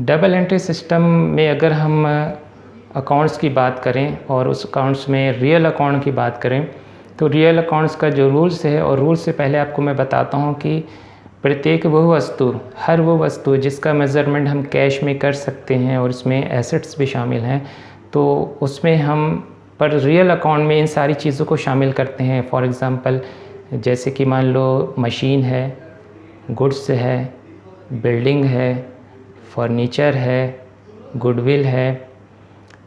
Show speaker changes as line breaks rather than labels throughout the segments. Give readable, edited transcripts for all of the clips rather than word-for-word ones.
Double entry system में अगर हम अकाउंट्स की बात करें और उस अकाउंट्स में रियल अकाउंट की बात करें तो रियल अकाउंट्स का जो रूल्स है, और रूल्स से पहले आपको मैं बताता हूँ कि प्रत्येक हर वो वस्तु जिसका मेज़रमेंट हम कैश में कर सकते हैं और इसमें एसेट्स भी शामिल हैं, तो उसमें हम पर रियल अकाउंट में इन सारी चीज़ों को शामिल करते हैं। फॉर एग्ज़ाम्पल जैसे कि मान लो मशीन है, गुड्स है, बिल्डिंग है, फर्नीचर है, गुडविल है,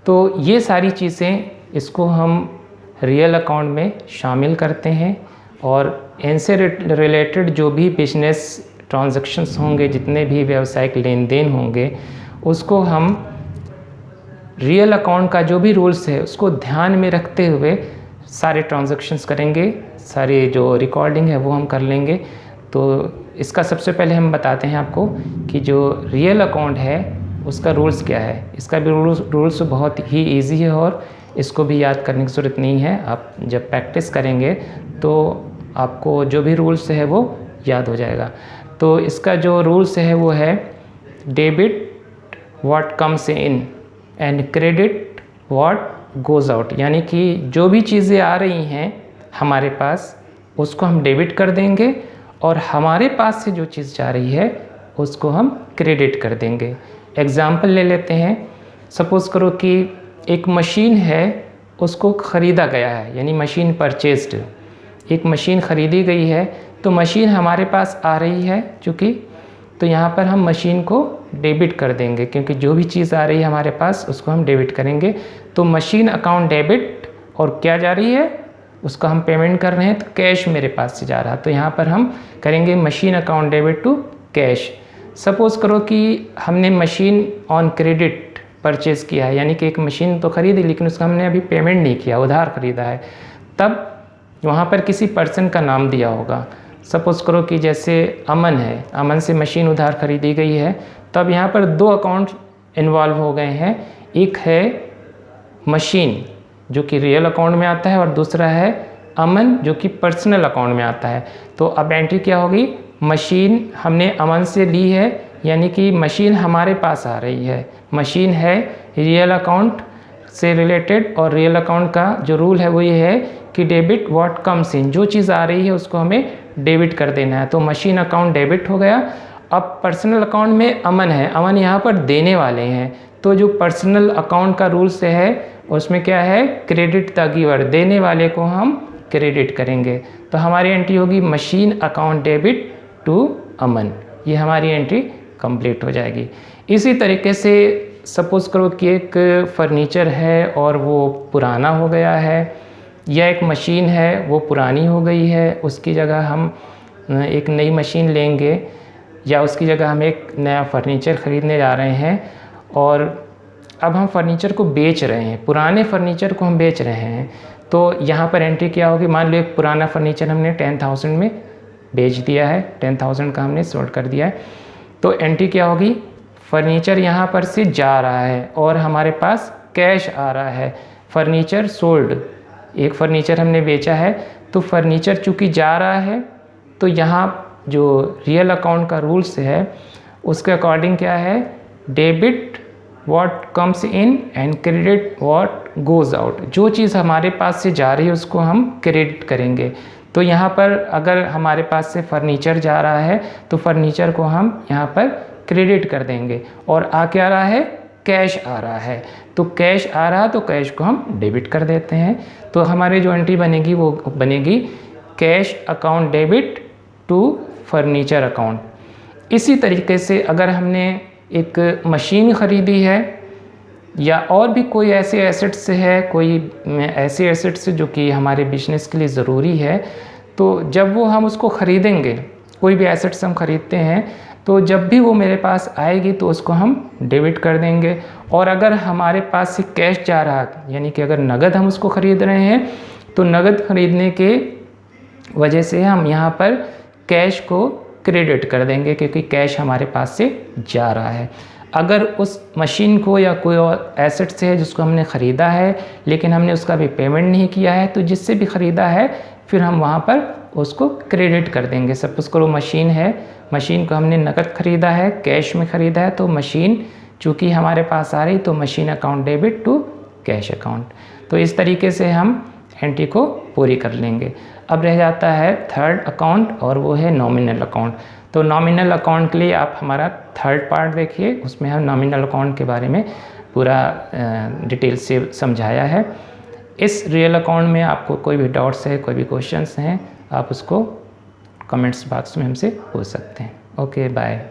तो ये सारी चीज़ें इसको हम रियल अकाउंट में शामिल करते हैं। और इनसे रिलेटेड जो भी बिजनेस ट्रांजैक्शंस होंगे, जितने भी व्यावसायिक लेन देन होंगे, उसको हम रियल अकाउंट का जो भी रूल्स है उसको ध्यान में रखते हुए सारे ट्रांजैक्शंस करेंगे, सारे जो रिकॉर्डिंग है वो हम कर लेंगे। तो इसका सबसे पहले हम बताते हैं आपको कि जो रियल अकाउंट है उसका रूल्स क्या है। इसका भी रूल्स बहुत ही इजी है और इसको भी याद करने की ज़रूरत नहीं है। आप जब प्रैक्टिस करेंगे तो आपको जो भी रूल्स है वो याद हो जाएगा। तो इसका जो रूल्स है वो है debit what comes in and credit what goes out. यानी कि जो भी चीज़ें आ रही हैं हमारे पास उसको हम डेबिट कर देंगे और हमारे पास से जो चीज़ जा रही है उसको हम क्रेडिट कर देंगे। एग्ज़ाम्पल ले लेते हैं। सपोज़ करो कि एक मशीन है, उसको ख़रीदा गया है, यानी मशीन परचेज्ड। एक मशीन ख़रीदी गई है तो मशीन हमारे पास आ रही है चूँकि, तो यहाँ पर हम मशीन को डेबिट कर देंगे क्योंकि जो भी चीज़ आ रही है हमारे पास उसको हम डेबिट करेंगे। तो मशीन अकाउंट डेबिट, और क्या जा रही है उसका हम पेमेंट कर रहे हैं, तो कैश मेरे पास से जा रहा है, तो यहाँ पर हम करेंगे machine account debit to cash. Suppose करो कि हमने मशीन ऑन क्रेडिट परचेज़ किया है, यानी कि एक मशीन तो ख़रीदी लेकिन उसका हमने अभी पेमेंट नहीं किया, उधार ख़रीदा है। तब वहाँ पर किसी पर्सन का नाम दिया होगा। सपोज़ करो कि जैसे अमन है, अमन से मशीन उधार ख़रीदी गई है। तब यहाँ पर दो अकाउंट इन्वॉल्व हो गए हैं। एक है मशीन जो कि रियल अकाउंट में आता है और दूसरा है अमन जो कि पर्सनल अकाउंट में आता है। तो अब एंट्री क्या होगी, मशीन हमने अमन से ली है, यानी कि मशीन हमारे पास आ रही है। मशीन है रियल अकाउंट से रिलेटेड, और रियल अकाउंट का जो रूल है वो ये है कि डेबिट व्हाट कम्स इन, जो चीज़ आ रही है उसको हमें डेबिट कर देना है। तो मशीन अकाउंट डेबिट हो गया। अब पर्सनल अकाउंट में अमन है, अमन यहाँ पर देने वाले हैं, तो जो पर्सनल अकाउंट का रूल से है उसमें क्या है, क्रेडिट द गिवर, देने वाले को हम क्रेडिट करेंगे। तो हमारी एंट्री होगी मशीन अकाउंट डेबिट टू अमन। ये हमारी एंट्री कंप्लीट हो जाएगी। इसी तरीके से सपोज़ करो कि एक फर्नीचर है और वो पुराना हो गया है, या एक मशीन है वो पुरानी हो गई है, उसकी जगह हम एक नई मशीन लेंगे, या उसकी जगह हम एक नया फर्नीचर ख़रीदने जा रहे हैं और अब हम फर्नीचर को बेच रहे हैं, पुराने फर्नीचर को हम बेच रहे हैं। तो यहाँ पर एंट्री क्या होगी, मान लो एक पुराना फर्नीचर हमने 10,000 में बेच दिया है, 10,000 का हमने सोल्ड कर दिया है। तो एंट्री क्या होगी, फर्नीचर यहाँ पर से जा रहा है और हमारे पास कैश आ रहा है। फर्नीचर सोल्ड, एक फर्नीचर हमने बेचा है, तो फर्नीचर चूँकि जा रहा है तो यहाँ जो रियल अकाउंट का रूल्स है उसके अकॉर्डिंग क्या है, debit what comes in and credit what goes out. जो चीज़ हमारे पास से जा रही है उसको हम क्रेडिट करेंगे। तो यहाँ पर अगर हमारे पास से फर्नीचर जा रहा है तो फर्नीचर को हम यहाँ पर क्रेडिट कर देंगे, और आ क्या रहा है, कैश आ रहा है। तो कैश आ रहा है तो कैश को हम डेबिट कर देते हैं। तो हमारी जो एंट्री बनेगी वो बनेगी cash account debit to furniture account. इसी तरीके से अगर हमने एक मशीन ख़रीदी है या और भी कोई ऐसे एसेट्स है, कोई ऐसे एसेट्स जो कि हमारे बिजनेस के लिए ज़रूरी है, तो जब वो हम उसको ख़रीदेंगे, कोई भी एसेट्स हम ख़रीदते हैं, तो जब भी वो मेरे पास आएगी तो उसको हम डेबिट कर देंगे। और अगर हमारे पास से कैश जा रहा है, यानी कि अगर नगद हम उसको ख़रीद रहे हैं, तो नगद ख़रीदने के वजह से हम यहाँ पर कैश को क्रेडिट कर देंगे क्योंकि कैश हमारे पास से जा रहा है। अगर उस मशीन को या कोई और एसेट से है जिसको हमने ख़रीदा है लेकिन हमने उसका भी पेमेंट नहीं किया है, तो जिससे भी ख़रीदा है फिर हम वहाँ पर उसको क्रेडिट कर देंगे। सपोज़ करो मशीन है, मशीन को हमने नकद ख़रीदा है, कैश में ख़रीदा है, तो मशीन चूँकि हमारे पास आ रही तो machine account debit to cash account. तो इस तरीके से हम एंट्री को पूरी कर लेंगे। अब रह जाता है थर्ड अकाउंट और वो है नॉमिनल अकाउंट। तो नॉमिनल अकाउंट के लिए आप हमारा थर्ड पार्ट देखिए, उसमें हम नॉमिनल अकाउंट के बारे में पूरा डिटेल से समझाया है। इस रियल अकाउंट में आपको कोई भी डाउट्स है, कोई भी क्वेश्चंस हैं, आप उसको कमेंट्स बॉक्स में हमसे पूछ सकते हैं। Okay bye.